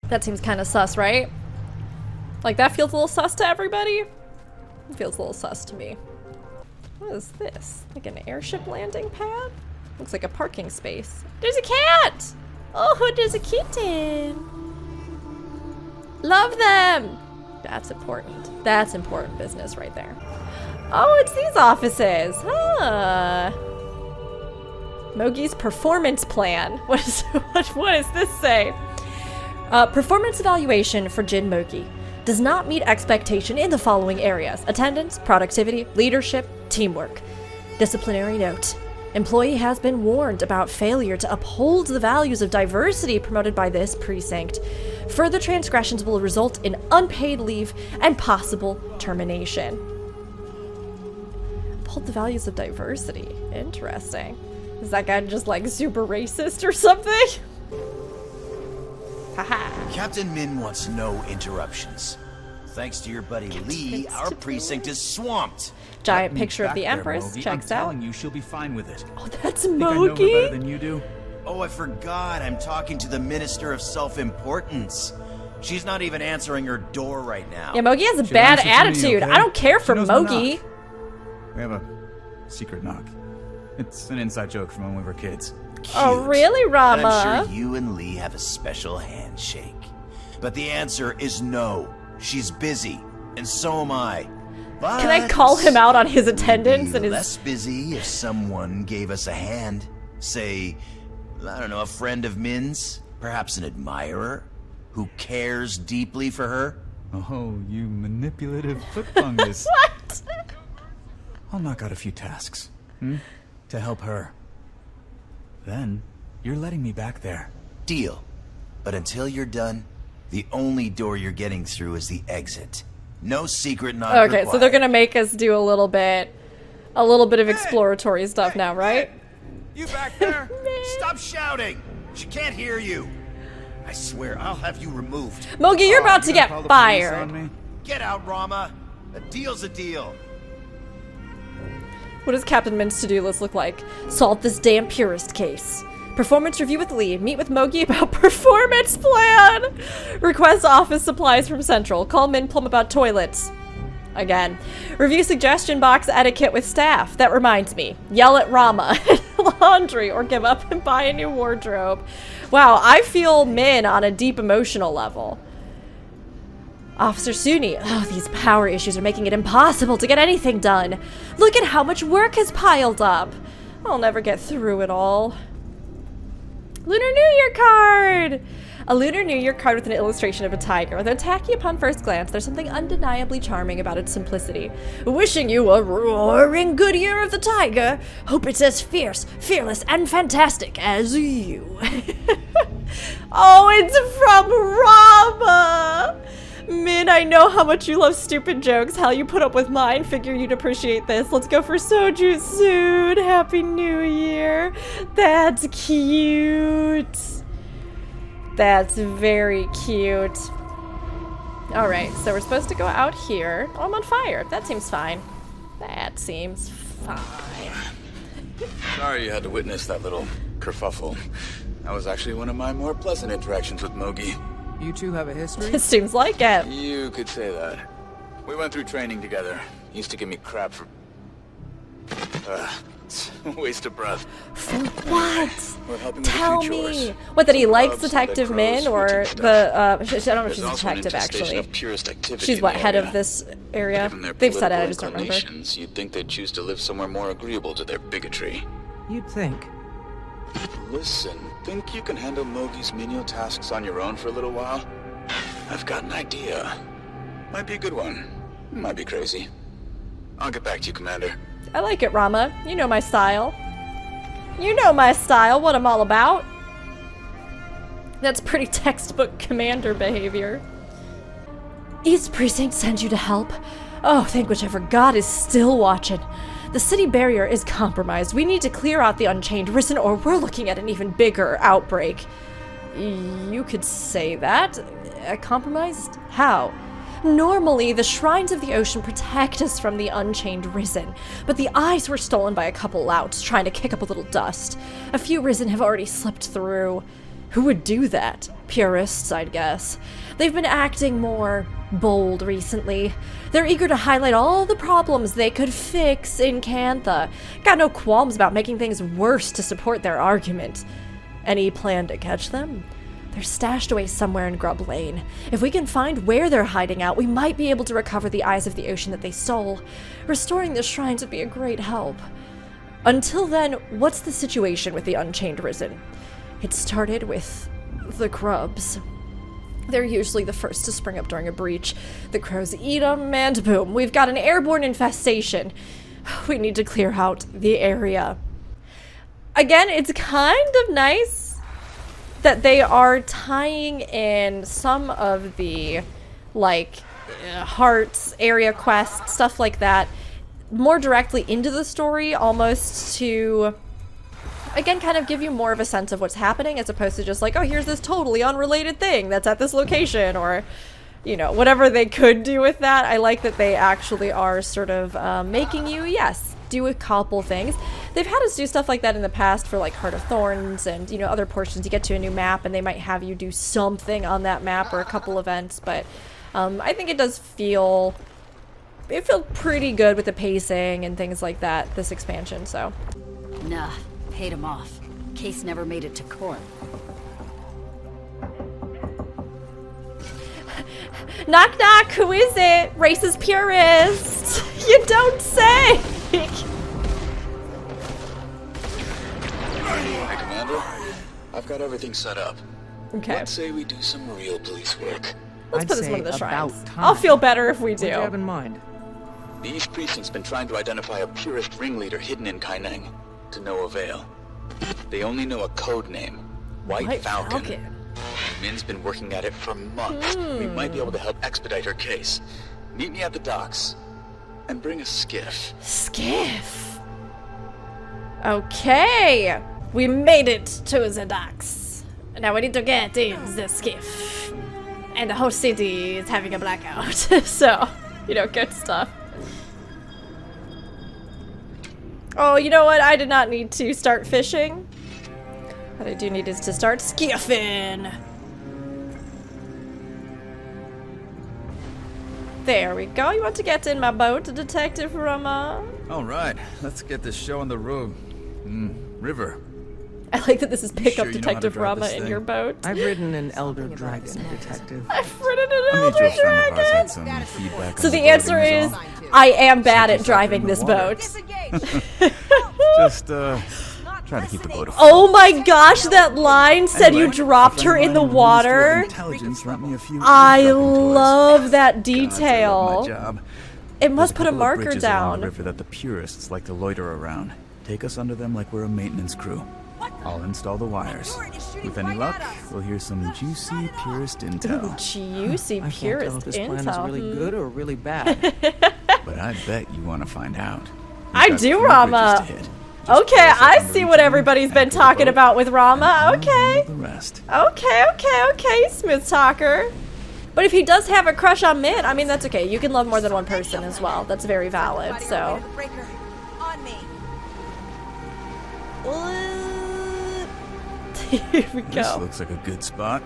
That seems kind of sus, right? Like, that feels a little sus to everybody? It feels a little sus to me. What is this? Like an airship landing pad? Looks like a parking space. There's a cat! Oh, there's a kitten! Love them! That's important. That's important business right there. Oh, it's these offices! Huh. Mogi's performance plan. What does this say? Performance evaluation for Jin Mogi. Does not meet expectation in the following areas: attendance, productivity, leadership, teamwork. Disciplinary note. Employee has been warned about failure to uphold the values of diversity promoted by this precinct. Further transgressions will result in unpaid leave and possible termination. Uphold the values of diversity. Interesting. Is that guy just like super racist or something? Haha. Captain Min wants no interruptions. Thanks to your buddy Li, our precinct is swamped. Giant picture of the Empress. Checks out. I'm telling you, she'll be fine with it. Oh, that's Think I know her better Mogi. than you do? Oh, I forgot. I'm talking to the Minister of Self-Importance. She's not even answering her door right now. Yeah, Mogi has a She bad answers to me, attitude. okay? I don't care for She knows the Mogi. knock. We have a secret knock. It's an inside joke from when we were kids. Oh, Cute. really, And Rama? I'm sure you and Li have a special handshake. But the answer is no. She's busy, and so am I. But Can I call him out on his attendance we'd and be his... less busy if someone gave us a hand. Say, I don't know, a friend of Min's? Perhaps an admirer? Who cares deeply for her? Oh, you manipulative foot fungus. What? I'll knock out a few tasks, to help her. Then, you're letting me back there. Deal. But until you're done, the only door you're getting through is the exit. No secret knock Okay, so they're required. gonna make us do a little bit of exploratory stuff now, right? You back there? Stop shouting! She can't hear you. I swear I'll have you removed. Mogi, you're about to get Call the police on fired. me? Get out, Rama. A deal's a deal. What does Captain Min's to-do list look like? Solve this damn purist case. Performance review with Li. Meet with Mogi about performance plan. Request office supplies from Central. Call Min Plum about toilets. Again. Review suggestion box etiquette with staff. That reminds me. Yell at Rama. Laundry or give up and buy a new wardrobe. Wow, I feel Min on a deep emotional level. Officer Suni, oh, these power issues are making it impossible to get anything done. Look at how much work has piled up. I'll never get through it all. Lunar New Year card! A Lunar New Year card with an illustration of a tiger. Though tacky upon first glance, there's something undeniably charming about its simplicity. Wishing you a roaring good year of the tiger. Hope it's as fierce, fearless, and fantastic as you. Oh, it's from Rama! Min, I know how much you love stupid jokes. How you put up with mine. Figure you'd appreciate this. Let's go for soju soon. Happy New Year. That's cute. That's very cute. Alright, so we're supposed to go out here. Oh, I'm on fire. That seems fine. That seems fine. Sorry you had to witness that little kerfuffle. That was actually one of my more pleasant interactions with Mogi. You two have a history? It seems like it. You could say that. We went through training together. He used to give me crap for... it's a waste of breath. For what? We're helping with Tell a few chores. me. What, that he Some likes Grubs, Detective dead Min crows, or routine the, stuff. I don't know if she's a There's also an detective infestation actually. of purist activity She's in what, the head of area. this area? Given their They've said it, I political just don't remember. inclinations, you'd think they'd choose to live somewhere more agreeable to their bigotry. You'd think. Listen, think you can handle Mogi's menial tasks on your own for a little while? I've got an idea. Might be a good one. Might be crazy. I'll get back to you, Commander. I like it, Rama. You know my style. You know my style, what I'm all about. That's pretty textbook commander behavior. East Precinct sends you to help. Oh, thank whichever god is still watching. The city barrier is compromised. We need to clear out the Unchained Risen or we're looking at an even bigger outbreak. You could say that. Compromised? How? Normally, the Shrines of the Ocean protect us from the Unchained Risen, but the eyes were stolen by a couple louts trying to kick up a little dust. A few Risen have already slipped through. Who would do that? Purists, I'd guess. They've been acting more bold recently. They're eager to highlight all the problems they could fix in Cantha. Got no qualms about making things worse to support their argument. Any plan to catch them? They're stashed away somewhere in Grub Lane. If we can find where they're hiding out, we might be able to recover the Eyes of the Ocean that they stole. Restoring the shrines would be a great help. Until then, what's the situation with the Unchained Risen? It started with the Grubs. They're usually the first to spring up during a breach. The crows eat them, and boom, we've got an airborne infestation. We need to clear out the area. Again, it's kind of nice that they are tying in some of the, like, hearts, area quests, stuff like that, more directly into the story, almost to, again, kind of give you more of a sense of what's happening, as opposed to just like, oh, here's this totally unrelated thing that's at this location, or, you know, whatever they could do with that. I like that they actually are sort of making you, yes, do a couple things. They've had us do stuff like that in the past for like Heart of Thorns and, you know, other portions. You get to a new map and they might have you do something on that map or a couple events, but I think it does feel, it felt pretty good with the pacing and things like that, this expansion, so. Nah, paid him off. Case never made it to court. Knock knock, who is it? Racist purist. You don't say. Hey, Commander. I've got everything set up. Okay. Let's say we do some real police work. Let's put this I'd one of the say shrines. about time. I'll feel better if we do. What do you have in mind? The East Precinct's been trying to identify a purist ringleader hidden in Kaineng, to no avail. They only know a code name, White Falcon. Min's been working at it for months. We might be able to help expedite her case. Meet me at the docks, and bring a skiff. Skiff. Okay. We made it to the docks. Now we need to get in the skiff. And the whole city is having a blackout. So, you know, good stuff. Oh, you know what? I did not need to start fishing. What I do need is to start skiffing. There we go. You want to get in my boat, Detective Rama? All right, let's get this show on the road. River. I like that this is pick sure up you know how to Detective drive Rama this in thing? your boat. I've ridden an Elder Dragon, Detective. I've ridden an A Elder mutual friend of ours had Dragon. some feedback So on the boat answer he is, was on. I am bad at Just driving in the this water. boat. Just, try to keep the boat afloat. Oh my gosh, that line said you Anyway, dropped a her friend in the of mine in the Ministry of water. Intelligence lent me a few I eavesdropping toys. love that God, I love detail. my job. It must There's put a couple of marker bridges along down. the river that the purists like to loiter around. Take us under them like we're a maintenance crew. I'll install the wires. With any luck, we'll hear some juicy purist intel. Juicy I can't tell purist if this plan is intel. really good or really bad. But I bet you want to find out. We've I got do, 3 Rama. bridges to hit. Just Okay, pull us up I on the see what region, everybody's been anchor the talking boat, about with Rama. and I'll Okay. handle the rest. Okay, smooth talker. But if he does have a crush on Min, I mean, that's okay. You can love more than one person as well. That's very valid, so. Here we This go. looks like a good spot.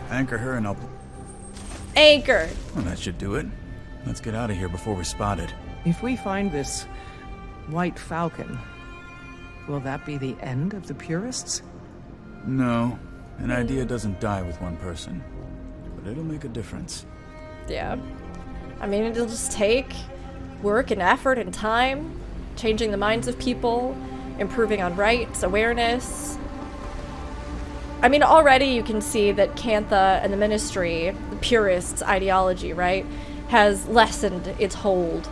Anchor her and I'll... Anchor. Well, that should do it. Let's get out of here before we're spotted. If we find this White Falcon, will that be the end of the purists? No, an idea doesn't die with one person. But it'll make a difference. Yeah. I mean, it'll just take work and effort and time, changing the minds of people, improving on rights, awareness. I mean, already you can see that Cantha and the Ministry, the purists' ideology, right, has lessened its hold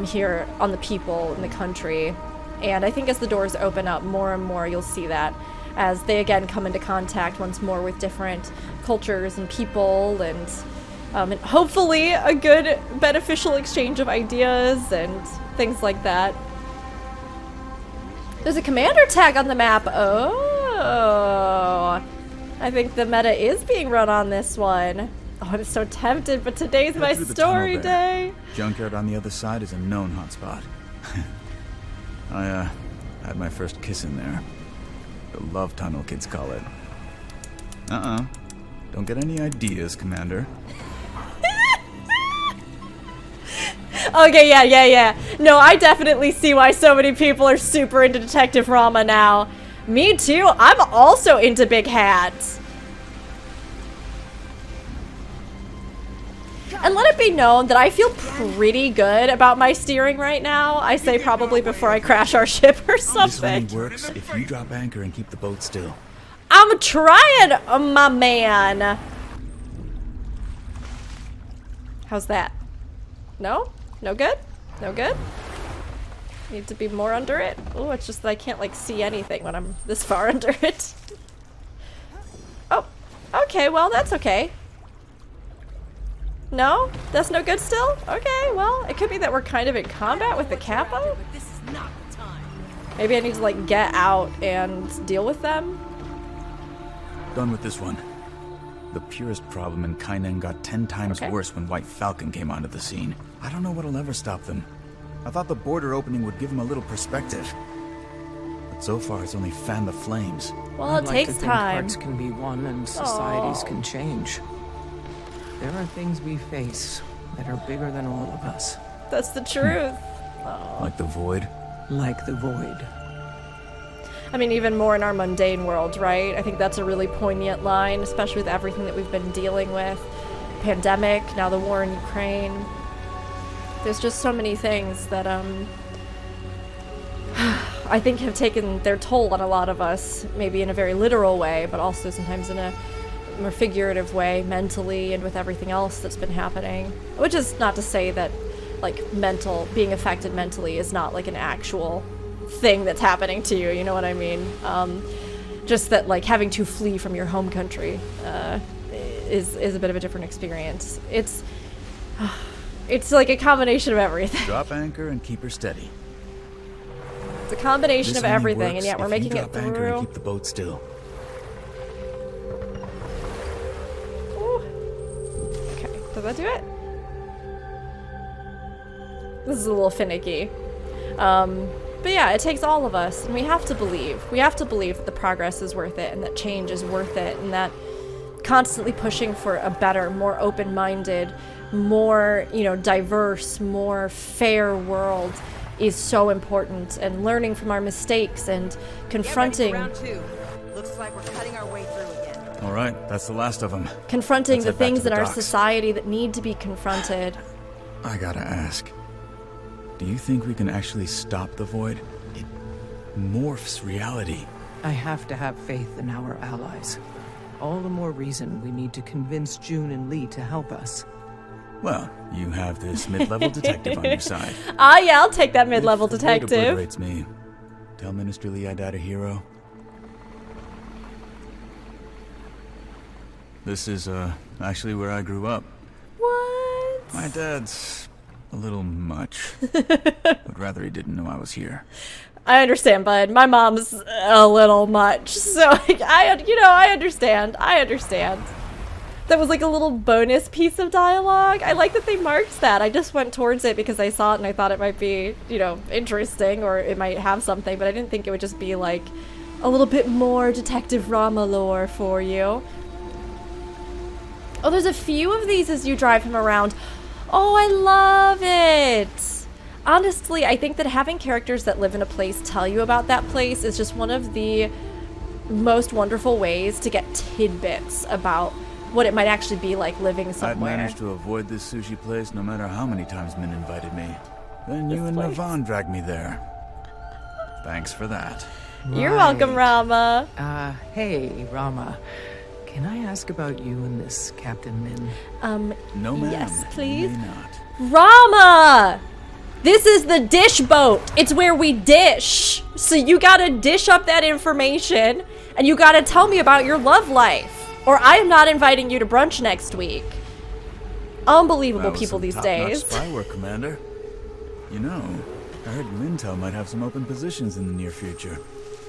here on the people in the country. And I think as the doors open up more and more, you'll see that as they again come into contact once more with different cultures and people, and hopefully a good beneficial exchange of ideas and things like that. There's a commander tag on the map. Oh, I think the meta is being run on this one. Oh, I'm so tempted, but today's Head my through the story tunnel there. day. Junkyard on the other side is a known hotspot. I had my first kiss in there. The love tunnel, kids call it. Don't get any ideas, Commander. Okay, yeah. No, I definitely see why so many people are super into Detective Rama now. Me too. I'm also into big hats. And let it be known that I feel pretty good about my steering right now. I say probably before I crash our ship or This something. only works if you drop anchor and keep the boat still. I'm trying, my man. How's that? No? No good? No good? Need to be more under it? Oh, it's just that I can't, like, see anything when I'm this far under it. Oh, okay, well, that's okay. No? That's no good still? Okay, well, it could be that we're kind of in combat with the capo. Maybe I need to, like, get out and deal with them. Done with this one. The purest problem in Kaineng got 10 times worse when White Falcon came onto the scene. I don't know what'll ever stop them. I thought the border opening would give them a little perspective. But so far it's only fanned the flames. Well, it takes time. Hearts can be won and societies can change. There are things we face that are bigger than all of us. That's the truth. Like the void? Like the void. I mean, even more in our mundane world, right? I think that's a really poignant line, especially with everything that we've been dealing with. Pandemic, now the war in Ukraine. There's just so many things that, I think have taken their toll on a lot of us, maybe in a very literal way, but also sometimes in a more figurative way, mentally, and with everything else that's been happening. Which is not to say that, like, being affected mentally is not, like, an actual thing that's happening to you, you know what I mean? Just that, like, having to flee from your home country is a bit of a different experience. It's like a combination of everything. Drop anchor and keep her steady. It's a combination This of only everything, works and yet we're if making you it drop anchor and through. keep the boat still. Ooh. Okay, does that do it? This is a little finicky. But yeah, it takes all of us, and we have to believe. We have to believe that the progress is worth it, and that change is worth it, and that constantly pushing for a better, more open-minded, more, diverse, more fair world is so important, and learning from our mistakes and confronting Round two. Looks like we're cutting our way through again. All right, that's the last of them. confronting Let's the head back things to the in our docks. society that need to be confronted. I gotta ask. Do you think we can actually stop the void? It morphs reality. I have to have faith in our allies. All the more reason we need to convince June and Li to help us. Well, you have this mid-level detective on your side. Ah, yeah, I'll take that mid-level If the void detective. obliterates me, tell Minister Li I died a hero. This is, actually where I grew up. What? My dad's a little much. Would rather he didn't know I was here. I understand, bud. My mom's a little much, so like, I understand. I understand. That was like a little bonus piece of dialogue. I like that they marked that. I just went towards it because I saw it and I thought it might be, interesting, or it might have something, but I didn't think it would just be like a little bit more Detective Rama lore for you. Oh, there's a few of these as you drive him around. Oh, I love it! Honestly, I think that having characters that live in a place tell you about that place is just one of the most wonderful ways to get tidbits about what it might actually be like living somewhere. I'd managed to avoid this sushi place no matter how many times Min invited me. Then you This and place. Navon dragged me there. Thanks for that. You're welcome, Rama. Hey, Rama. Can I ask about you and this Captain Min? No, ma'am. Yes, you please. may not. Rama! This is the dish boat. It's where we dish. So you gotta dish up that information, and you gotta tell me about your love life. Or I am not inviting you to brunch next week. Unbelievable That was people some these top-notch days. spy work, Commander. You know, I heard Mintel might have some open positions in the near future.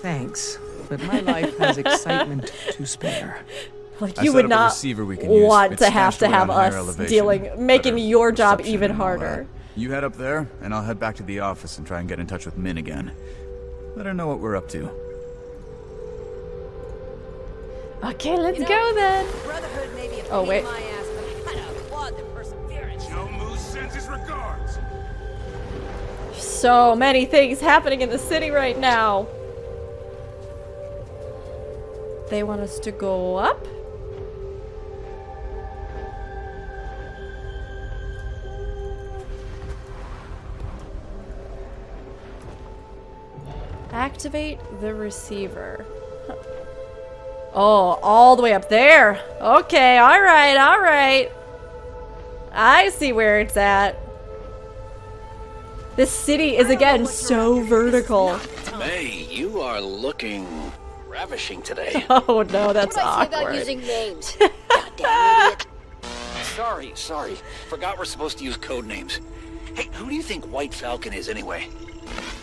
Thanks, but my life has excitement to spare. Like I you set would up a not receiver we can use. want It's to have stashed away on higher us elevation. making Better your job reception even and all harder. that. You head up there, and I'll head back to the office and try and get in touch with Min again. Let her know what we're up to. Okay, let's go then. Brotherhood may be a Oh, pain wait. in my ass, but I applaud their perseverance. Joe Moose sends his regards. So many things happening in the city right now. They want us to go up? Activate the receiver. Huh. Oh, all the way up there. Okay, alright, alright. I see where it's at. This city is again so vertical. May, you are looking ravishing today. Oh no, that's What did I say about awkward. using names? Goddamn idiot. Sorry. Forgot we're supposed to use code names. Hey, who do you think White Falcon is anyway?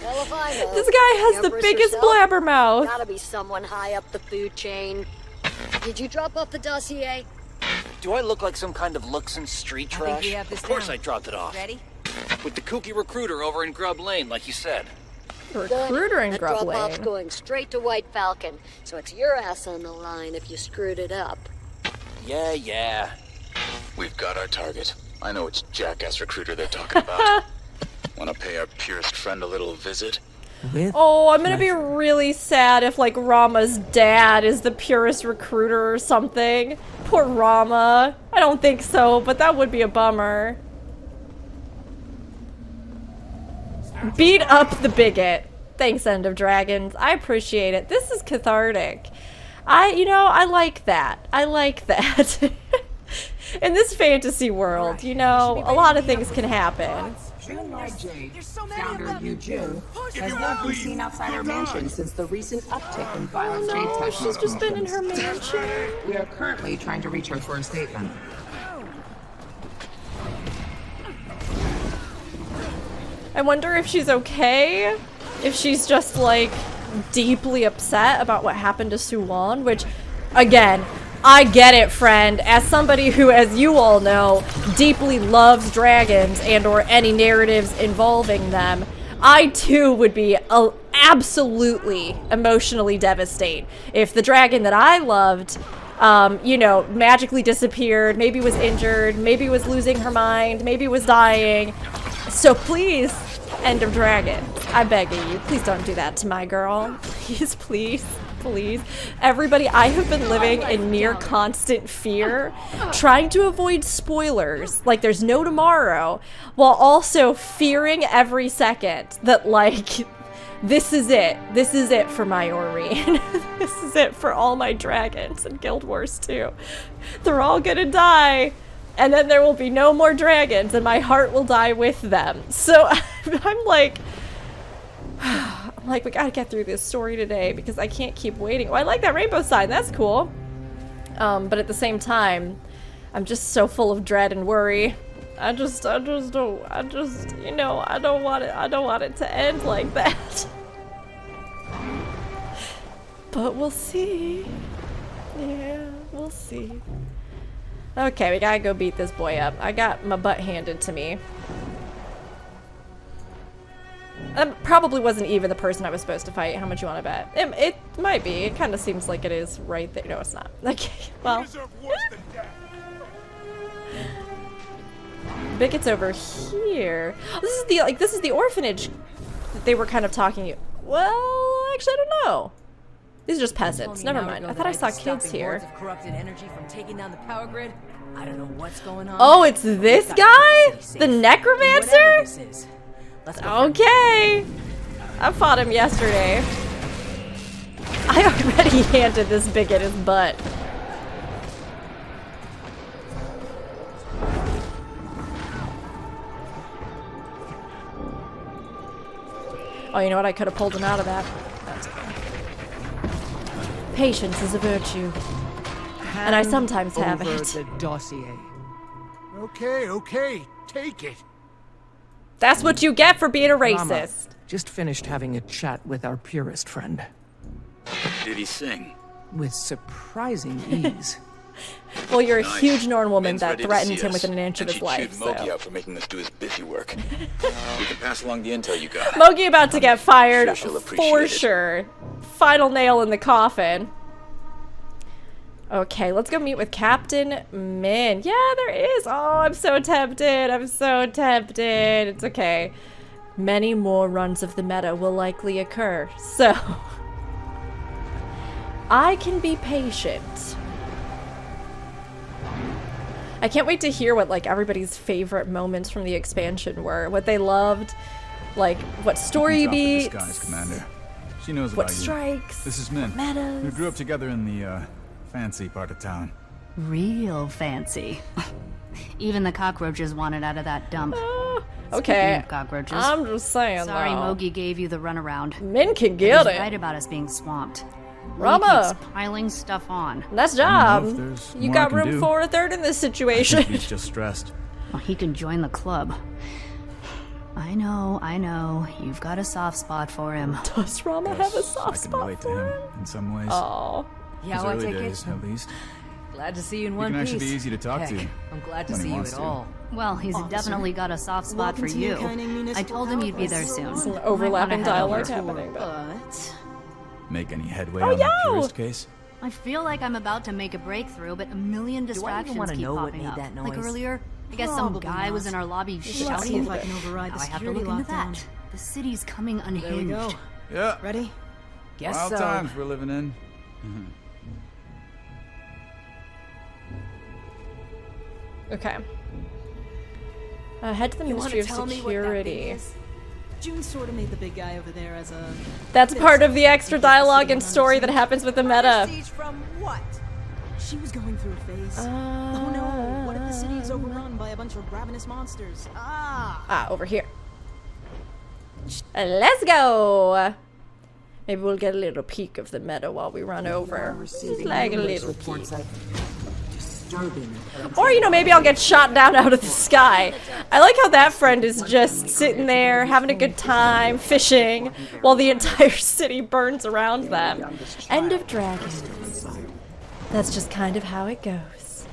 Hell if I know. This guy has the Empress biggest herself? blabbermouth. Gotta be someone high up the food chain. Did you drop off the dossier? Do I look like some kind of looks and street I think trash? we have this Of course down. I dropped it off. Ready? With the kooky recruiter over in Grub Lane, like you said. Recruiter in That Grub drop-off's Lane. going straight to White Falcon, so it's your ass on the line if you screwed it up. Yeah. We've got our target. I know which jackass recruiter they're talking about. Want to pay our purest friend a little visit? With Oh, I'm gonna be really sad if, like, Rama's dad is the purest recruiter or something. Poor Rama. I don't think so, but that would be a bummer. Beat up the bigot. Thanks, End of Dragons. I appreciate it. This is cathartic. I like that. I like that. In this fantasy world, a lot of things can happen. Founder Yu Jin has not been seen outside our mansion since the recent uptick in violent jade Oh, touches. she's just been in her mansion. We are currently trying to reach her for a statement. I wonder if she's okay. If she's just, like, deeply upset about what happened to Soo-Won, which, again, I get it, friend. As somebody who, as you all know, deeply loves dragons and or any narratives involving them, I too would be absolutely emotionally devastated if the dragon that I loved, magically disappeared, maybe was injured, maybe was losing her mind, maybe was dying. So please, End of Dragons, I beg of you, please don't do that to my girl. Please, please. Please. Everybody, I have been living in near constant fear, trying to avoid spoilers like there's no tomorrow, while also fearing every second that, like, this is it. This is it for my Oreen. This is it for all my dragons in Guild Wars 2. They're all gonna die, and then there will be no more dragons, and my heart will die with them. So I'm like, we gotta get through this story today because I can't keep waiting. Oh, I like that rainbow sign. That's cool. But at the same time, I'm just so full of dread and worry. I don't want it to end like that. But we'll see. Yeah, we'll see. Okay, we gotta go beat this boy up. I got my butt handed to me. That probably wasn't even the person I was supposed to fight. How much you want to bet? It might be. It kind of seems like it is right there. No, it's not. Okay, well. Bigots over here. Oh, this is the orphanage that they were kind of talking. Well, actually, I don't know. These are just peasants. Never mind. I thought I saw kids here. Of corrupted energy from taking down the power grid. I don't know what's going on. Oh, it's this guy? The necromancer? This is. Let's go. Okay. I fought him yesterday. I already handed this bigot his butt. Oh, you know what? I could have pulled him out of that. That's okay. Patience is a virtue. And I sometimes have Over it. the dossier. Okay, take it. That's what you get for being a Rama, racist. just finished having a chat with our purest friend. Did he sing? With surprising ease. Well, you're a Nice. huge Norn woman Min's that ready to threatened see him us, within an inch of and his she life, chewed Mogi so. out for making us do his busy work. We can pass along the intel you got. Mogi about to get fired Sure she'll appreciate for it. sure. Final nail in the coffin. Okay, let's go meet with Captain Min. Yeah, there is. Oh, I'm so tempted. I'm so tempted. It's okay. Many more runs of the meta will likely occur, so I can be patient. I can't wait to hear what like everybody's favorite moments from the expansion were, what they loved, like what story beats, disguise, Commander. She knows what about strikes, you. This is Min. metas. We grew up together in the fancy part of town. Real fancy. Even the cockroaches wanted out of that dump. Okay, Speaking of cockroaches, I'm just saying. sorry though. Mogi gave you the runaround. Min can He's get it. right about us being swamped. Rama. Li keeps piling stuff on. Nice I don't know job. if there's You more got I can room do. for a third in this situation. He's just stressed. Well, he can join the club. I know. You've got a soft spot for him. Does Rama have a I soft can spot relate to for him him? in some ways. Oh, Yeah, His I early take days, it. at least. Glad to see you in He one can piece. actually be easy to talk Heck, to. I'm glad to when he see you wants at to. all. Well, he's definitely got a soft spot for you. I told him you'd be there soon. some overlapping Might wanna dialogue head over. happening. But... But Make any headway Oh, on the yo! purist case? I feel like I'm about to make a breakthrough, but a million distractions wanna keep know what popping made up. that Like noise? earlier, I guess some Probably guy was not. in our lobby let's see shouting. if I can override the Now I have to security look into lockdown. that. The city's coming There we unhinged. go. Yeah. Ready? Guess Wild so. times we're living in. Okay. Head to the Ministry of Security. June sort of made the big guy over there as a... That's part of the extra dialogue and story that happens with the meta. Siege from what? She was going through a phase. Oh no, what if the city is overrun by a bunch of ravenous monsters? Ah! Over here. Let's go! Maybe we'll get a little peek of the meta while we run over. Just like a little peek. Or, you know, maybe I'll get shot down out of the sky. I like how that friend is just sitting there, having a good time, fishing, while the entire city burns around them. End of Dragons. That's just kind of how it goes.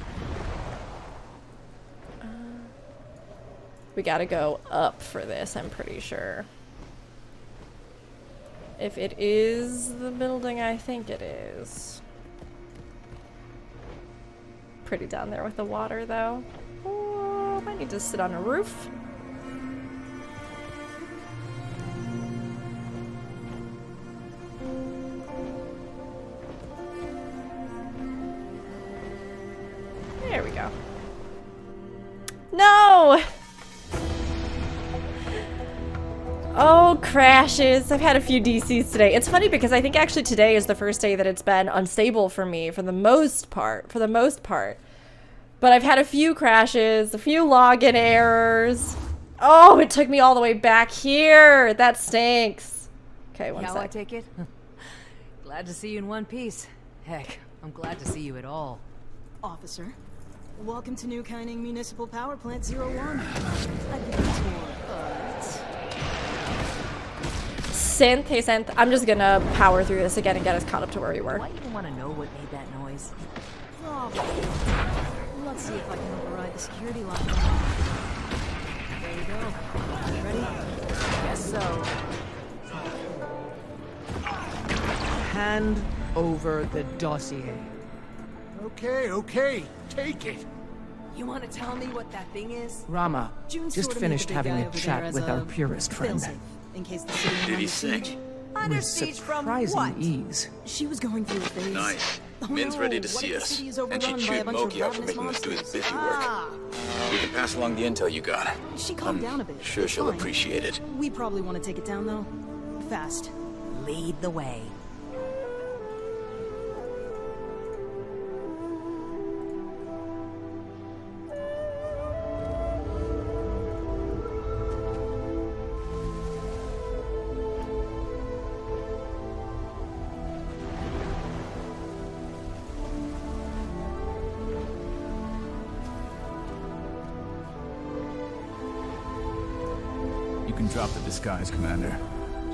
We gotta go up for this, I'm pretty sure. If it is the building I think it is. Pretty down there with the water, though. Oh, I need to sit on a roof. There we go. No! Oh, crashes. I've had a few DCs today. It's funny because I think actually today is the first day that it's been unstable for me for the most part. But I've had a few crashes, a few login errors. Oh, it took me all the way back here. That stinks. Okay, one Yeah, I sec. take it. Glad to see you in one piece. Heck, I'm glad to see you at all. Officer, welcome to New Kaineng Municipal Power Plant 01. I'd give you a tour, but... Synth, hey Synth. I'm just gonna power through this again and get us caught up to where we were. Why even want to know what made that noise? Probably. Let's see if I can override the security lockdown. There you go. Ready? Guess so. Hand over the dossier. Okay, take it. You want to tell me what that thing is? Rama, June just sort of finished made the big having guy a over there chat as with a our purist friend. failsafe, in case the city Did went he under sing? siege. With surprising ease. She was going through a phase. Nice. Oh Min's no, ready to what see if the us. city is And she overrun by a chewed bunch of Mogi out for ravenous making us do his monsters? busy work. We can pass along the intel you got. She calmed down a bit. Sure It's she'll fine. appreciate it. We probably want to take it down though. Fast. Lead the way. You can drop the disguise, Commander.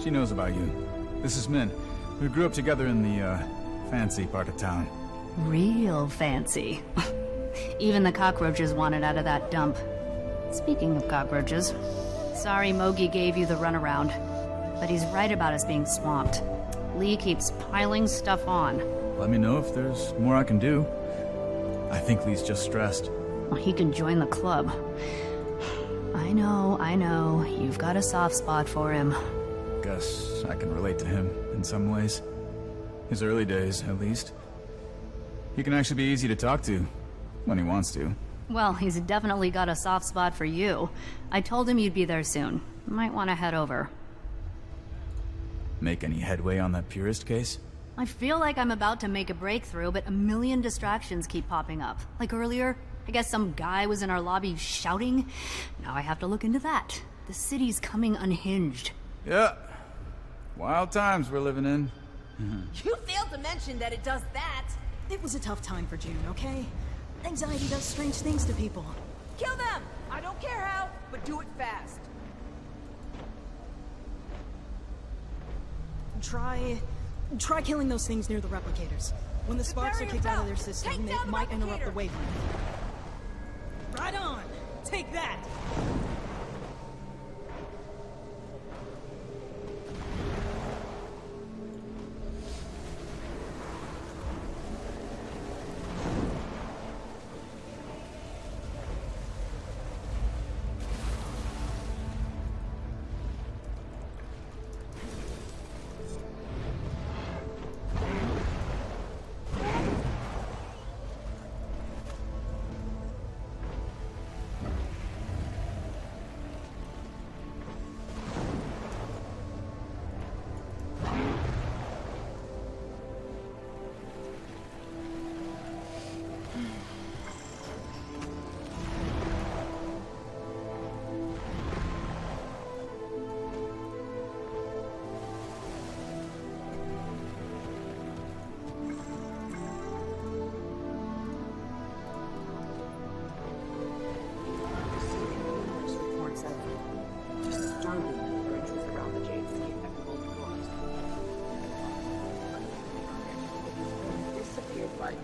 She knows about you. This is Min. We grew up together in the, fancy part of town. Real fancy. Even the cockroaches wanted out of that dump. Speaking of cockroaches, sorry Mogi gave you the runaround, but he's right about us being swamped. Li keeps piling stuff on. let me know if there's more I can do. I think Li's just stressed. Well, he can join the club. I know. You've got a soft spot for him. Guess I can relate to him in some ways. His early days, at least. He can actually be easy to talk to, when he wants to. Well, he's definitely got a soft spot for you. I told him you'd be there soon. Might want to head over. Make any headway on that purist case? I feel like I'm about to make a breakthrough, but a million distractions keep popping up. Like earlier, I guess some guy was in our lobby shouting. Now I have to look into that. The city's coming unhinged. Yeah. Wild times we're living in. You failed to mention that it does that. It was a tough time for June, okay? Anxiety does strange things to people. Kill them! I don't care how, but do it fast. Try killing those things near the replicators. When the sparks are kicked out of their system, it might interrupt the wavelength. Right on! Take that!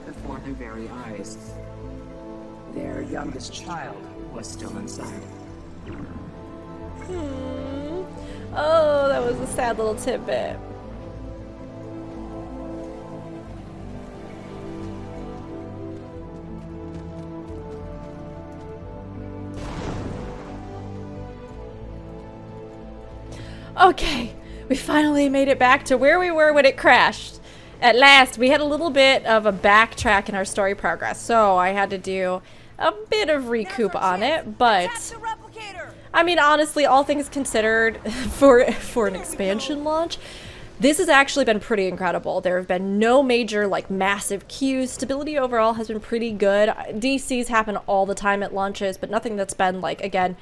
Before their very eyes. Their youngest child was still inside. Oh, that was a sad little tidbit. Okay, we finally made it back to where we were when it crashed. At last, we had a little bit of a backtrack in our story progress, so I had to do a bit of recoup on it, but I mean, honestly, all things considered, for an expansion launch, this has actually been pretty incredible. There have been no major, like, massive queues. Stability overall has been pretty good. DCs happen all the time at launches, but nothing that's been, like, again,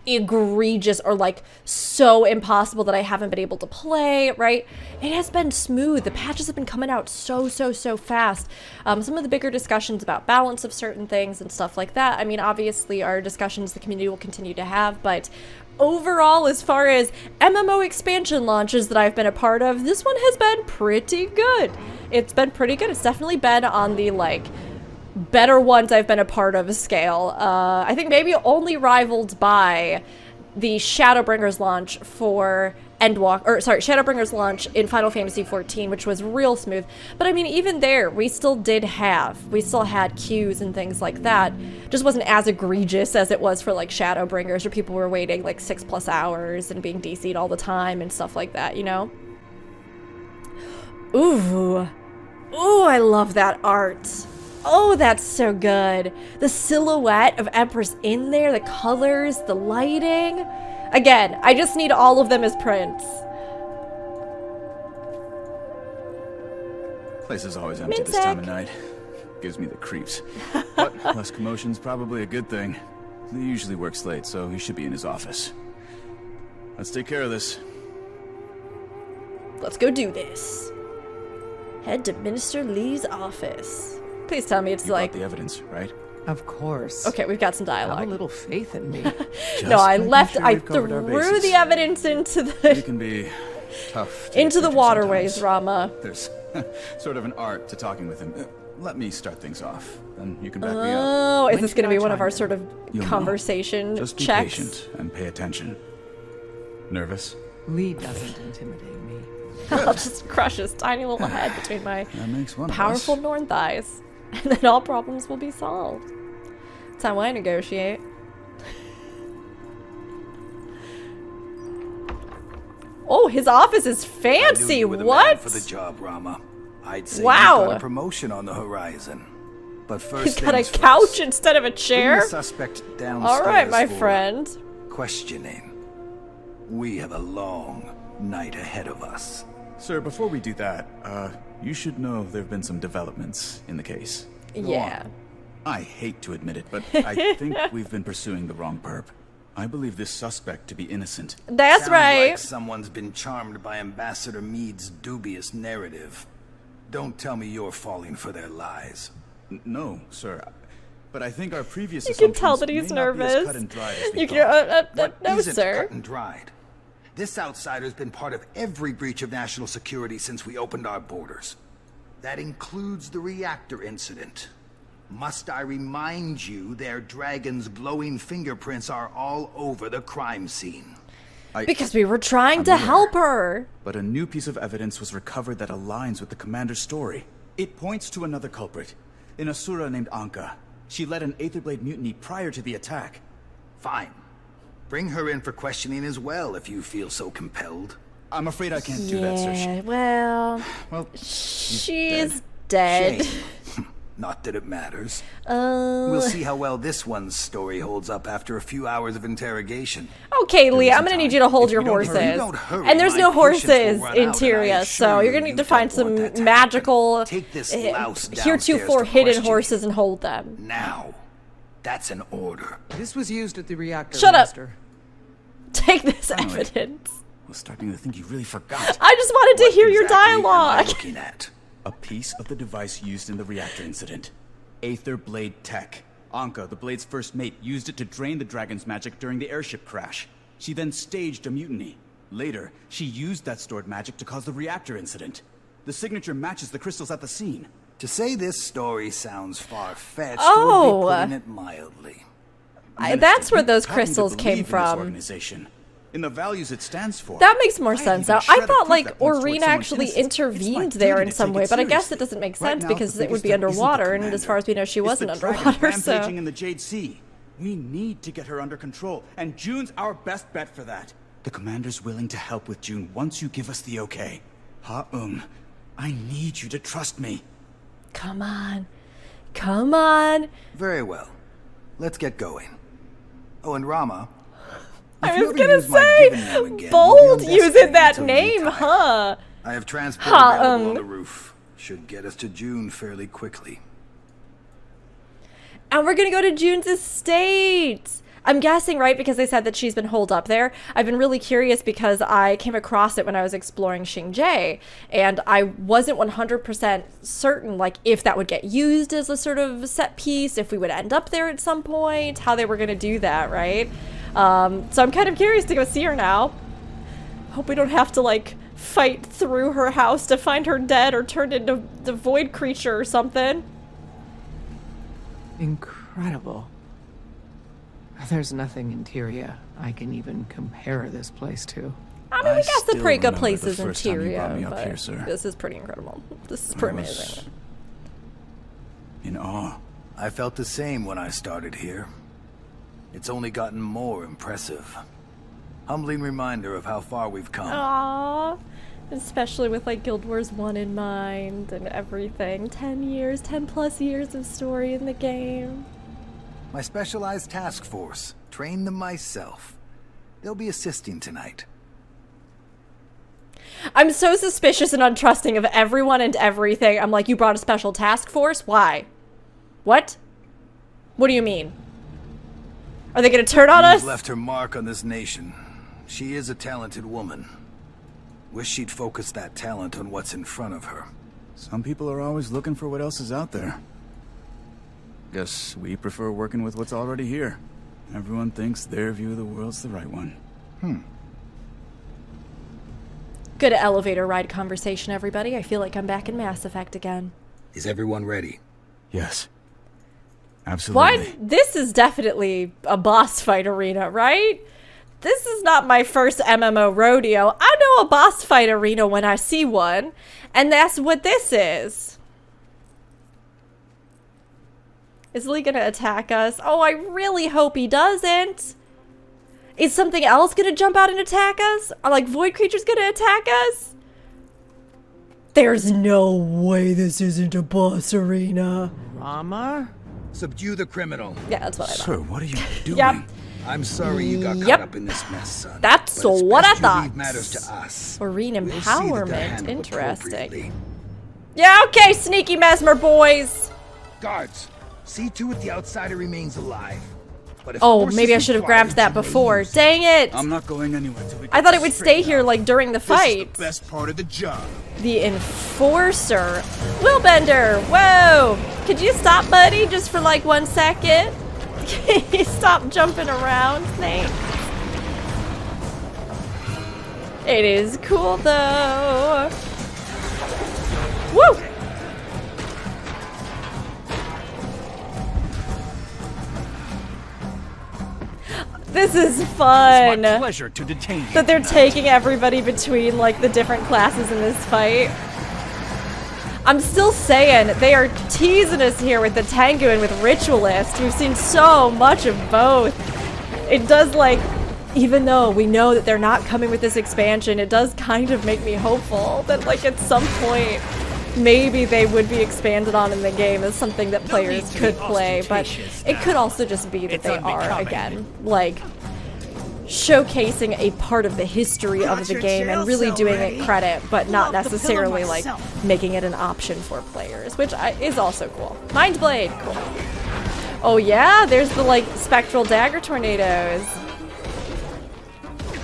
egregious or like so impossible that I haven't been able to play, right? It has been smooth. The patches have been coming out so fast. Some of the bigger discussions about balance of certain things and stuff like that, I mean, obviously are discussions the community will continue to have, but overall, as far as MMO expansion launches that I've been a part of, this one has been pretty good. It's been pretty good. It's definitely been on the, like, better ones I've been a part of scale. I think maybe only rivaled by the Shadowbringers launch for Shadowbringers launch in Final Fantasy XIV, which was real smooth. But I mean, even there, we still had queues and things like that. Just wasn't as egregious as it was for like Shadowbringers, where people were waiting like 6+ hours and being DC'd all the time and stuff like that, you know? Ooh, I love that art. Oh, that's so good. The silhouette of Empress in there, the colors, the lighting. Again, I just need all of them as prints. Place is always empty this time of night. Gives me the creeps. But less commotion's probably a good thing. He usually works late, so he should be in his office. Let's take care of this. Let's go do this. Head to Minister Li's office. Please tell me it's you like the evidence, right? Of course. Okay, we've got some dialogue. Have a little faith in me. No, I threw the evidence into the It can be tough to into the waterways, sometimes. Rama. There's sort of an art to talking with him. Let me start things off, then you can back me up. Oh, is When this going to be should I one of chime our in? sort of You'll know. conversation Just be checks? patient and pay attention. Nervous? Li doesn't intimidate me. I'll just crush his tiny little head between my That makes one powerful Norn thighs. And then all problems will be solved. That's how I negotiate. Oh, his office is fancy. You were the man What? for the job, Rama. I'd say Wow. you've got a promotion on the horizon. But first He's got a things couch first. instead of a Bring chair. the suspect downstairs All right, my for friend. questioning. We have a long night ahead of us. Sir, before we do that, you should know there have been some developments in the case. Yeah. I hate to admit it, but I think we've been pursuing the wrong perp. I believe this suspect to be innocent. That's Sounds right. like someone's been charmed by Ambassador Meade's dubious narrative. Don't tell me you're falling for their lies. No, sir. But I think our previous You can tell assumptions that he's may not be as nervous. cut and dried as we You thought. can, no, Isn't sir. cut and dried. This outsider's been part of every breach of national security since we opened our borders. That includes the reactor incident. Must I remind you their dragon's glowing fingerprints are all over the crime scene? Because we were trying I'm to aware. help her. But a new piece of evidence was recovered that aligns with the commander's story. It points to another culprit, an Asura named Anka. She led an Aetherblade mutiny prior to the attack. Fine. Bring her in for questioning as well, if you feel so compelled. I'm afraid I can't do that, sir. Yeah, well, Well, she's dead. Shame. Not that it matters. We'll see how well this one's story holds up after a few hours of interrogation. Okay, Lee, isn't I'm gonna need time. you to hold If your we don't horses. hurry- you don't hurry, And there's my no patience will horses run in out, and I Tyria, assure so you're you gonna need you to find don't want some that to magical, happen. Take this louse downstairs heretofore for hidden questioning. horses and hold them. Now. That's an order. This was used at the reactor, Shut up. Master. Take this Finally. evidence. I was starting to think you really forgot. I just wanted to What hear your exactly am I dialogue. looking at? A piece of the device used in the reactor incident. Aether Blade Tech. Anka, the Blade's first mate, used it to drain the dragon's magic during the airship crash. She then staged a mutiny. Later, she used that stored magic to cause the reactor incident. The signature matches the crystals at the scene. To say this story sounds far-fetched Oh. would be putting it mildly. That's where those You have me to crystals believe came in this from. organization, in the values it stands for. That makes more I have sense even now. a shred I of thought proof like that points towards Orina someone's actually innocence. intervened It's my there duty in to some take way, it but I guess seriously. it doesn't make Right sense now, because the it would biggest be threat isn't the underwater, and as far as we know, she It's wasn't the dragon underwater. So rampaging in the Jade Sea. We need to get her under control, and June's our best bet for that. The commander's willing to help with June once you give us the okay. Ha-Um, I need you to trust me. come on, come on. Very well. Let's get going. Oh, and Rama. I if you was ever gonna use my say, given name again, bold you'll be on using Destiny that until name, you die. huh? I have transport Ha, available on the roof. Should get us to June fairly quickly. And we're gonna go to June's estate. I'm guessing, right, because they said that she's been holed up there. I've been really curious because I came across it when I was exploring Xingje, and I wasn't 100% certain, like, if that would get used as a sort of set piece, if we would end up there at some point, how they were gonna do that, right? So I'm kind of curious to go see her now. Hope we don't have to, like, fight through her house to find her dead or turned into the void creature or something. Incredible. There's nothing in Tyria I can even compare this place to. I mean, we got some still pretty good remember the places in first time you brought me Tyria, up but here, sir. this is pretty incredible. This is I pretty was amazing. in awe. I felt the same when I started here. It's only gotten more impressive. Humbling reminder of how far we've come. Aww. Especially with, like, Guild Wars 1 in mind and everything. 10 years, 10 plus years of story in the game. My specialized task force. Trained them myself. They'll be assisting tonight. I'm so suspicious and untrusting of everyone and everything. I'm like, you brought a special task force? Why? What? What do you mean? Are they gonna turn on us? She's left her mark on this nation. She is a talented woman. Wish she'd focus that talent on what's in front of her. Some people are always looking for what else is out there. Guess we prefer working with what's already here. Everyone thinks their view of the world's the right one. Good elevator ride conversation, everybody. I feel like I'm back in Mass Effect again. Is everyone ready? Yes. Absolutely. Why? This is definitely a boss fight arena, right? This is not my first MMO rodeo. I know a boss fight arena when I see one, and that's what this is. Is Li gonna attack us? Oh, I really hope he doesn't. Is something else gonna jump out and attack us? Are like void creatures gonna attack us? There's no way this isn't a boss arena. Rama? Subdue the criminal. Yeah, that's what I thought. Sir, what are you doing? Yep. I'm sorry you got caught up in this mess, son. That's but it's what I best you thought. leave matters to us. Marine We'll see that they're empowerment. handled Interesting. appropriately. Yeah, okay, sneaky Mesmer boys. Guards, see to it the outsider remains alive. But if Oh, force maybe I is should have required grabbed that to before. use- Dang it! I'm not going anywhere till we I get thought it this would straight stay here, like, during the fight. This is the best part of the job. The Enforcer. Willbender, whoa! Could you stop, buddy, just for, like, 1 second? Can you stop jumping around? Thanks. It is cool, though. Woo! This is fun. It's my pleasure to detain you. That they're taking everybody between, like, the different classes in this fight. I'm still saying, they are teasing us here with the Tengu and with Ritualist. We've seen so much of both. It does, like, even though we know that they're not coming with this expansion, it does kind of make me hopeful that, like, at some point, maybe they would be expanded on in the game as something that players could play, but it could also just be that they are, again, like, showcasing a part of the history of the game and really doing it credit, but not necessarily, like, making it an option for players, which is also cool. Mind Blade, cool. Oh yeah, there's the, like, spectral dagger tornadoes.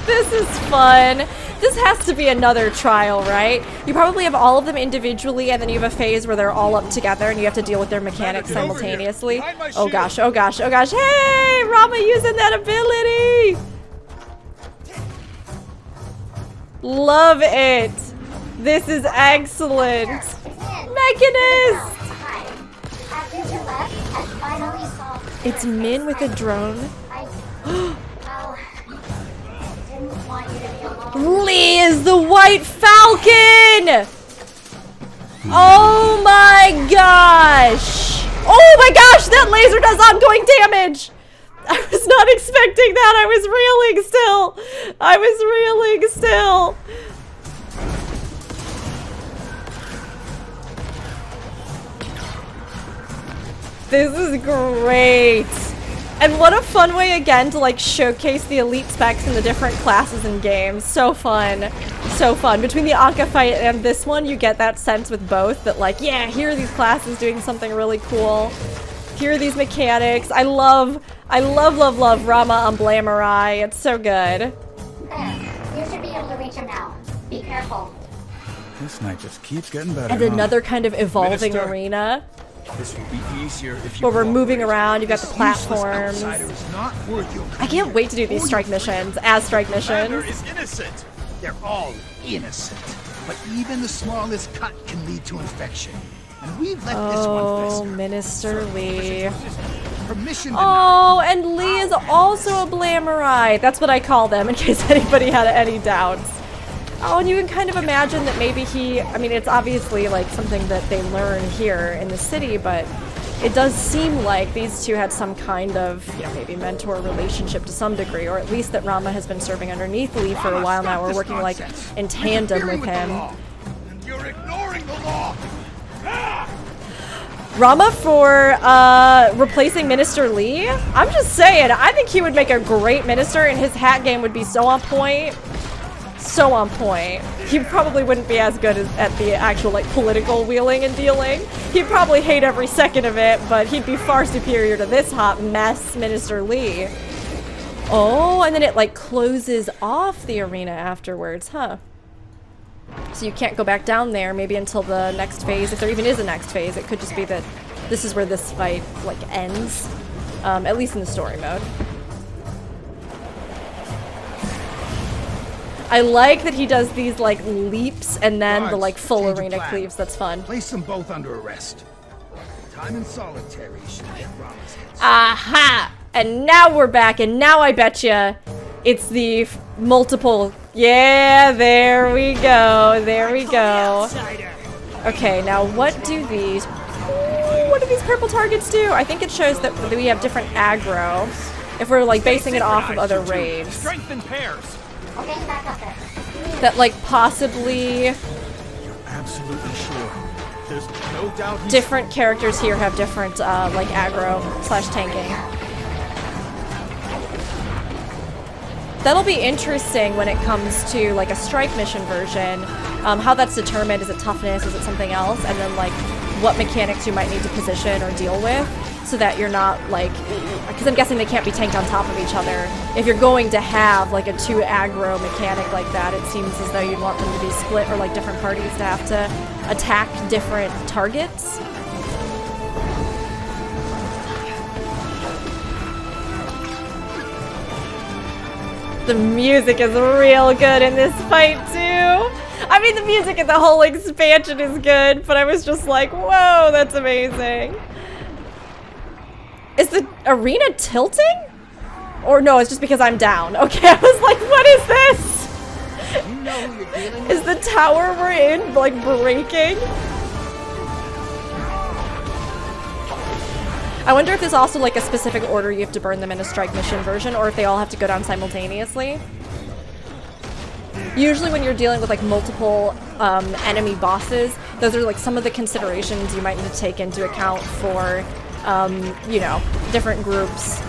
This is fun. This has to be another trial, right? You probably have all of them individually, and then you have a phase where they're all up together and you have to deal with their mechanics simultaneously. Oh gosh, oh gosh, oh gosh. Hey, Rama using that ability! Love it. This is excellent. Mechanist! It's Min with a drone. Li is the White Falcon! Oh my gosh! Oh my gosh, that laser does ongoing damage! I was not expecting that. I was reeling still. I was reeling still. This is great. And what a fun way, again, to, like, showcase the elite specs in the different classes and games. So fun. So fun. Between the Anka fight and this one, you get that sense with both that, like, yeah, here are these classes doing something really cool. Here are these mechanics. I love Rama on Blamurai. It's so good. There. You should be able to reach him now. Be careful. This night just keeps getting better. And another kind of evolving arena. This will be easier if you where we're moving around, you've got the platforms. I can't wait to do these strike missions, as strike missions. is innocent. They're all innocent, but even the smallest cut can lead to infection. And we've let this one fester. Minister Li. Permission Oh, and Li is also a Blamurai. That's what I call them, in case anybody had any doubts. Oh, and you can kind of imagine that maybe I mean, it's obviously, like, something that they learn here in the city, but it does seem like these two had some kind of, you know, maybe mentor relationship to some degree, or at least that Rama has been serving underneath Li for a while now. We're working, like, in tandem with him. You're ignoring the law. Rama for replacing Minister Li? I'm just saying, I think he would make a great minister, and his hat game would be so on point. So on point. He probably wouldn't be as good at the actual, like, political wheeling and dealing. He'd probably hate every second of it, but he'd be far superior to this hot mess, Minister Li. Oh, and then it, like, closes off the arena afterwards, huh? So you can't go back down there maybe until the next phase, if there even is a next phase. It could just be that this is where this fight, like, ends, at least in the story mode. I like that he does these, like, leaps and then the, like, full arena cleaves. That's fun. Place them both under arrest. Time in solitary should get Rama's head. Aha! And now we're back, and now I bet you It's the multiple. Yeah, there we go. There we go. Okay, now what do these purple targets do? I think it shows that we have different aggro if we're like basing it off of other raids. Strength in pairs. That like possibly You're absolutely sure. There's no doubt different characters here have different like aggro / tanking. That'll be interesting when it comes to like a strike mission version. How that's determined, is it toughness, is it something else? And then like what mechanics you might need to position or deal with so that you're not like, because I'm guessing they can't be tanked on top of each other. If you're going to have like a 2 aggro mechanic like that, it seems as though you'd want them to be split or like different parties to have to attack different targets. The music is real good in this fight too. I mean, the music in the whole expansion is good, but I was just like, whoa, that's amazing. Is the arena tilting? Or no, it's just because I'm down. Okay, I was like, what is this? You know who you're dealing with? Is the tower we're in, like, breaking? I wonder if there's also, like, a specific order you have to burn them in a strike mission version, or if they all have to go down simultaneously. Usually when you're dealing with, like, multiple enemy bosses, those are, like, some of the considerations you might need to take into account for, you know, different groups.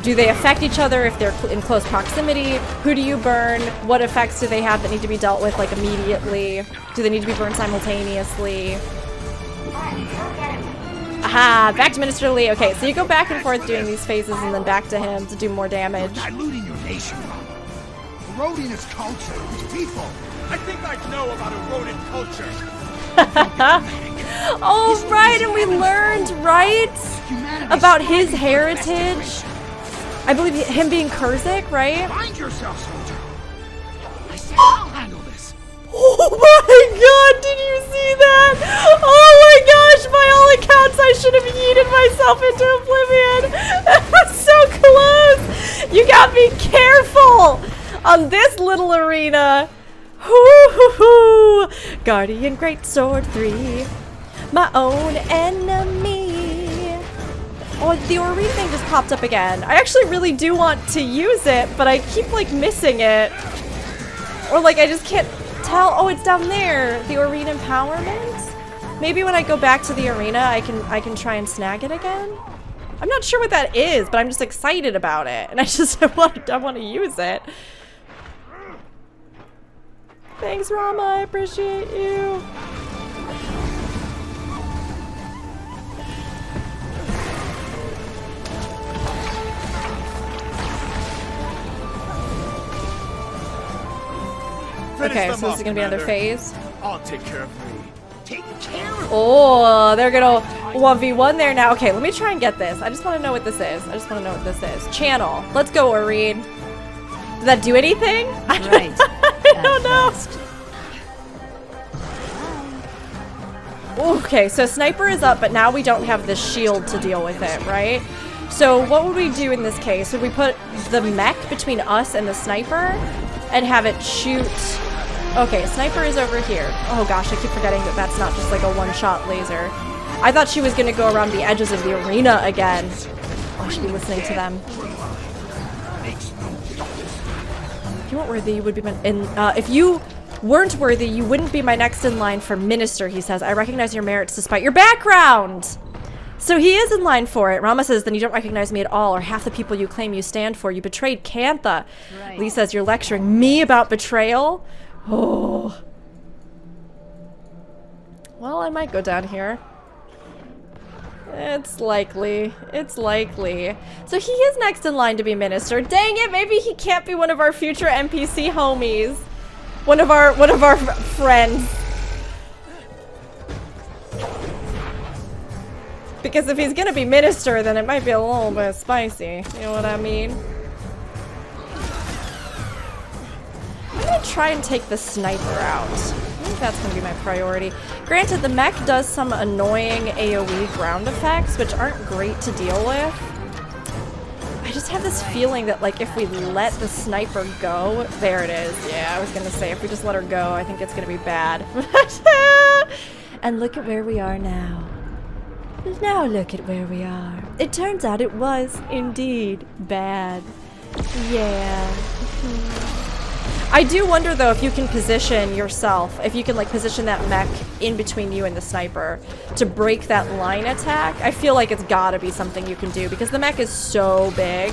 Do they affect each other if they're in close proximity? Who do you burn? What effects do they have that need to be dealt with, like, immediately? Do they need to be burned simultaneously? Aha! Back to Minister Li. Okay, so you go back and forth doing these phases and then back to him to do more damage. Diluting your nation, Rama. Eroding its culture, its people. I think I know about eroded culture. Oh, right, and we learned, right? About his heritage. I believe him being Kurzik, right? Find yourself, soldier. I said I'll handle this. Oh my god, did you see that? Oh my gosh, by all accounts, I should have yeeted myself into oblivion. That was so close. You got me careful on this little arena. Hoo-hoo-hoo. Guardian Greatsword 3. My own enemy. Oh, the arena thing just popped up again. I actually really do want to use it, but I keep like missing it. Or like I just can't tell. Oh, it's down there. The arena empowerment? Maybe when I go back to the arena, I can try and snag it again. I'm not sure what that is, but I'm just excited about it. And I want to use it. Thanks, Rama. I appreciate you. Okay, so this is gonna be another phase. I'll take care of me. Take care of Oh, they're gonna 1v1 there now. Okay, let me try and get this. I just want to know what this is. Channel. Let's go, Aureen. Did that do anything? Right. I don't know. Okay, so sniper is up, but now we don't have the shield to deal with it, right? So what would we do in this case? Would we put the mech between us and the sniper and have it shoot? Okay, sniper is over here. Oh gosh, I keep forgetting that that's not just like a one-shot laser. I thought she was gonna go around the edges of the arena again. Oh, I should be listening to them. If you weren't worthy, you would be if you weren't worthy, you wouldn't be my next in line for minister, he says. I recognize your merits despite your background. So he is in line for it. Rama says, then you don't recognize me at all, or half the people you claim you stand for. You betrayed Cantha. Right. Li says, you're lecturing me about betrayal? Oh. Well, I might go down here. It's likely. It's likely. So he is next in line to be minister. Dang it, maybe he can't be one of our future NPC homies. One of our friends. Because if he's gonna be minister, then it might be a little bit spicy. You know what I mean? I'm gonna try and take the sniper out. I think that's gonna be my priority. Granted, the mech does some annoying AoE ground effects, which aren't great to deal with. just have this feeling that, like, if we let the sniper go, there it is. Yeah, I was gonna say, if we just let her go, I think it's gonna be bad. And look at where we are now. Now look at where we are. It turns out it was indeed bad. Yeah. I do wonder though if you can position yourself, if you can like position that mech in between you and the sniper to break that line attack. I feel like it's gotta be something you can do because the mech is so big.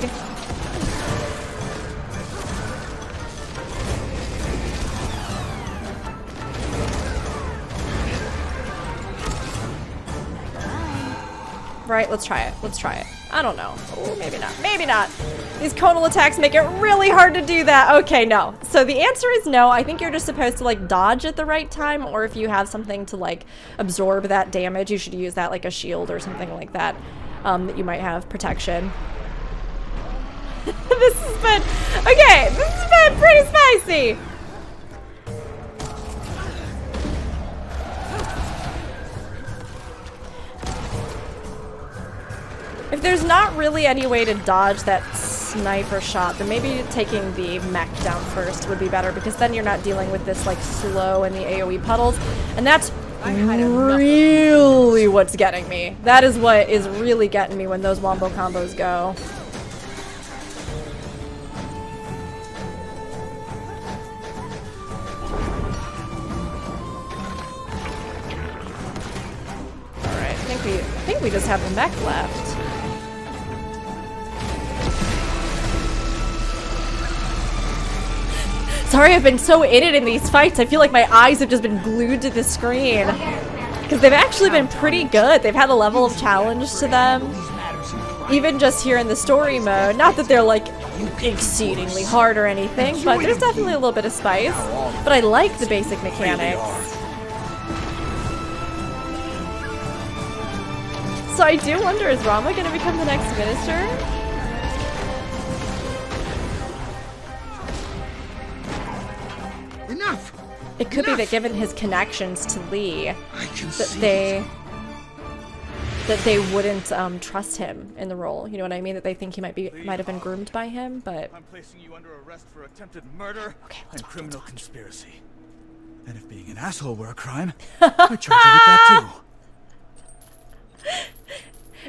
Right, let's try it. Let's try it. I don't know. Ooh, maybe not. Maybe not. These conal attacks make it really hard to do that. Okay, no. So the answer is no. I think you're just supposed to like dodge at the right time, or if you have something to like absorb that damage, you should use that like a shield or something like that. That you might have protection. This has been okay. This has been pretty spicy. If there's not really any way to dodge that sniper shot, then maybe taking the mech down first would be better, because then you're not dealing with this like slow and the AoE puddles, and that's really what's getting me. That is what is really getting me when those wombo combos go. Alright, I think we just have the mech left. Sorry, I've been so in it in these fights. I feel like my eyes have just been glued to the screen. Because they've actually been pretty good. They've had a level of challenge to them. Even just here in the story mode. Not that they're like exceedingly hard or anything, but there's definitely a little bit of spice. But I like the basic mechanics. So I do wonder, is Rama going to become the next minister? Enough! It could be that given his connections to Li, that they wouldn't trust him in the role. You know what I mean? That they think he might have been groomed by him, but I'm placing you under arrest for attempted murder and criminal conspiracy. And if being an asshole were a crime, I charge you with that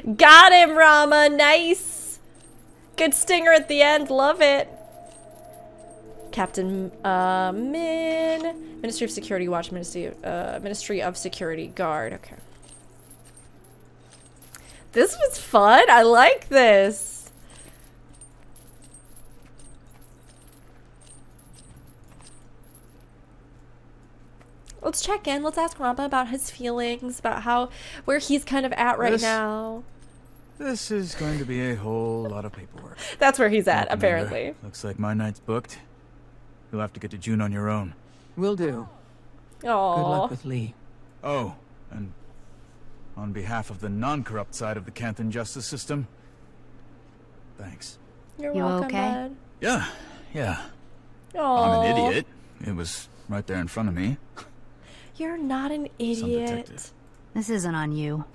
too. Got him, Rama. Nice. Good stinger at the end. Love it. Captain Min, Ministry of Security Watch, Ministry of Security Guard. Okay. This was fun. I like this. Let's check in. Let's ask Rama about his feelings, about where he's kind of at right now. This is going to be a whole lot of paperwork. That's where he's at, apparently. Looks like my night's booked. You'll have to get to June on your own. Will do. Aww. Good luck with Li. Oh, and on behalf of the non-corrupt side of the Cantha justice system, thanks. You're welcome, okay? bud. Yeah. Aww. I'm an idiot. It was right there in front of me. You're not an idiot. This isn't on you.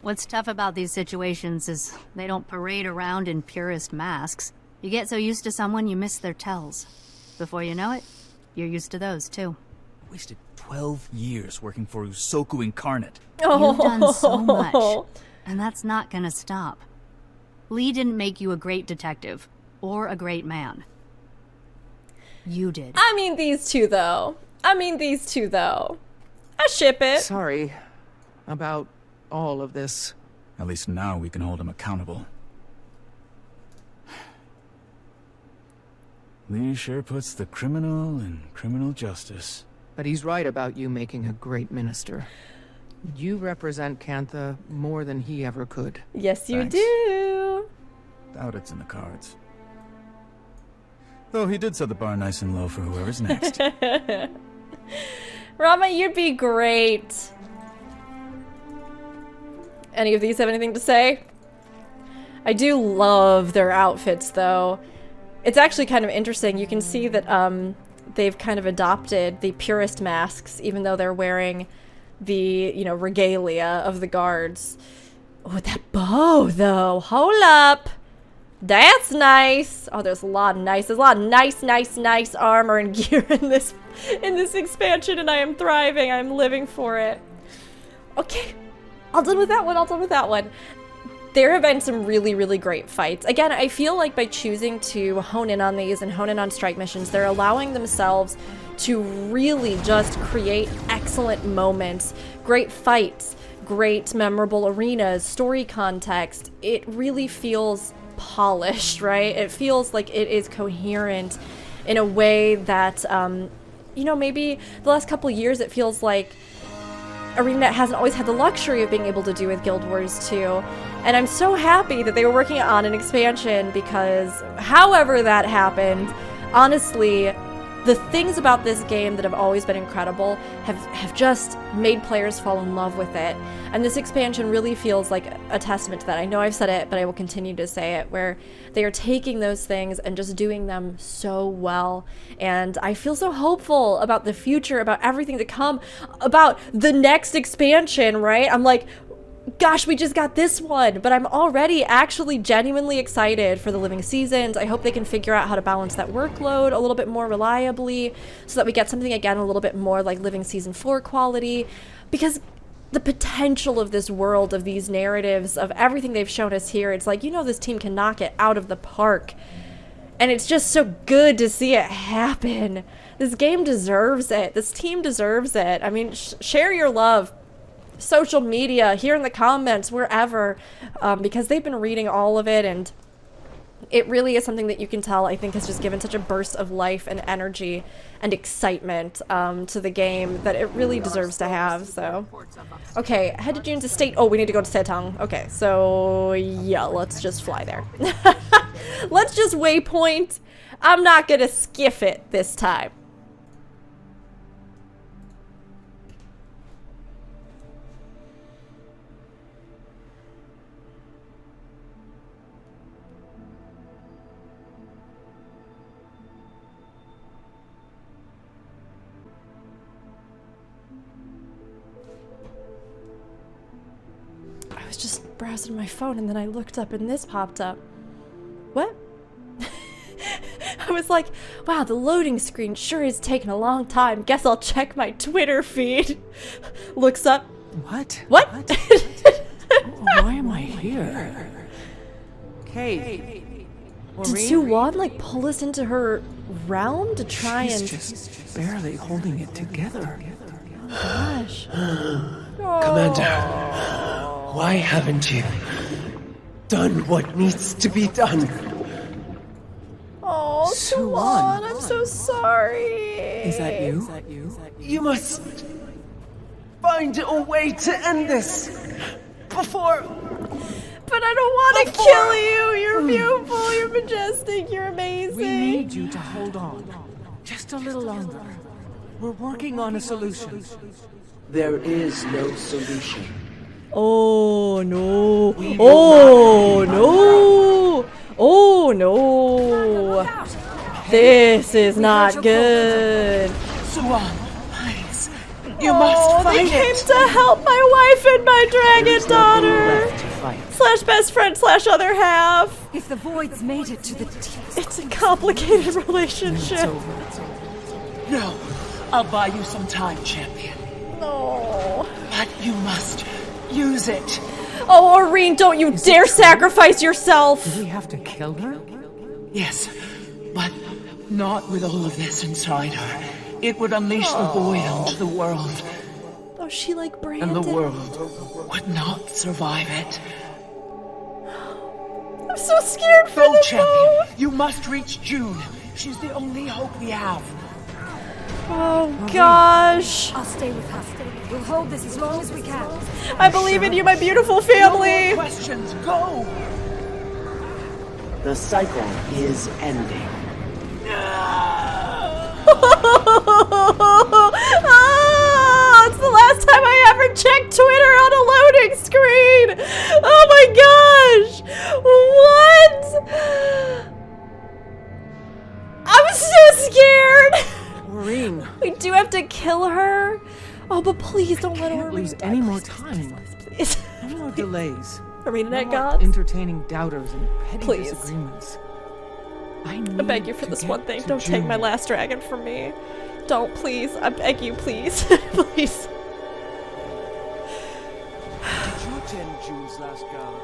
What's tough about these situations is they don't parade around in purist masks. You get so used to someone you miss their tells. Before you know it, you're used to those too. Wasted 12 years working for Usoku Incarnate. You've done so much, and that's not gonna stop. Li didn't make you a great detective, or a great man. You did. I mean these two though. I ship it. Sorry about all of this. At least now we can hold him accountable. Li sure puts the criminal in criminal justice. But he's right about you making a great minister. You represent Cantha more than he ever could. Yes, you Thanks. do. Doubt it's in the cards. Though he did set the bar nice and low for whoever's next. Rama, you'd be great. Any of these have anything to say? I do love their outfits, though. It's actually kind of interesting. You can see that they've kind of adopted the purist masks, even though they're wearing the, you know, regalia of the guards. Oh, that bow, though. Hold up. That's nice. Oh, there's a lot of nice armor and gear in this expansion, and I am thriving. I'm living for it. Okay, all done with that one. There have been some really, really great fights. Again, I feel like by choosing to hone in on these and hone in on strike missions, they're allowing themselves to really just create excellent moments, great fights, great memorable arenas, story context. It really feels polished, right? It feels like it is coherent in a way that, you know, maybe the last couple years it feels like ArenaNet hasn't always had the luxury of being able to do with Guild Wars 2. And I'm so happy that they were working on an expansion because however that happened, honestly, the things about this game that have always been incredible have just made players fall in love with it. And this expansion really feels like a testament to that. I know I've said it, but I will continue to say it, where they are taking those things and just doing them so well. And I feel so hopeful about the future, about everything to come, about the next expansion, right? I'm like, gosh, we just got this one, but I'm already actually genuinely excited for the Living Seasons. I hope they can figure out how to balance that workload a little bit more reliably so that we get something, again, a little bit more like Living Season 4 quality, because the potential of this world, of these narratives, of everything they've shown us here, it's like, you know, this team can knock it out of the park. And it's just so good to see it happen. This game deserves it. This team deserves it. I mean, share your love. Social media, here in the comments, wherever, because they've been reading all of it, and it really is something that you can tell, I think, has just given such a burst of life and energy and excitement to the game that it really deserves to have. So, okay, head to June's estate. Oh, we need to go to Setong. Okay, so yeah, let's just fly there. Let's just waypoint. I'm not gonna skiff it this time. I was just browsing my phone and then I looked up and this popped up. What? I was like, wow, the loading screen sure is taking a long time. Guess I'll check my Twitter feed. Looks up. What? What? Why am I here? Kate. Did Soo-Won like pull us into her realm to try She's just barely holding it together. Oh, gosh. Commander, why haven't you done what needs to be done? Oh, Soo-Won, I'm so sorry. Is that you? You must find a way to end this before... But I don't want to kill you. You're beautiful, you're majestic, you're amazing. We need you to hold on. Just a little longer. We're working on a solution. There is no solution. Oh no. Oh no. Oh no. This is not good. Soo-Won, please. You must fight they came to help my wife and my dragon daughter. Slash best friend slash other half. If the void's made it to the It's a complicated relationship. No. I'll buy you some time, champion. No. But you must use it. Oh, Aurene, don't you dare sacrifice yourself. Do we have to kill her? Yes, but not with all of this inside her. It would unleash the void onto the world. Oh, she like Brandon. And the world would not survive it. I'm so scared for Go, them champion. both. You must reach June. She's the only hope we have. Oh gosh. I'll stay with her. We'll hold this as long as we can. I believe in you, my beautiful family. No more questions. Go. The cycle is ending. Oh, it's the last time I ever checked Twitter on a loading screen. Oh my gosh. What? I'm so scared. Aurene. We do have to kill her. Oh, but please don't let her lose any more time. Please. No more delays. ArenaNet Not gods? entertaining doubters and petty Please. disagreements. I beg you for this one thing. Don't take my last dragon from me. Don't, please. I beg you, please. Please. Did you attend June's last gala?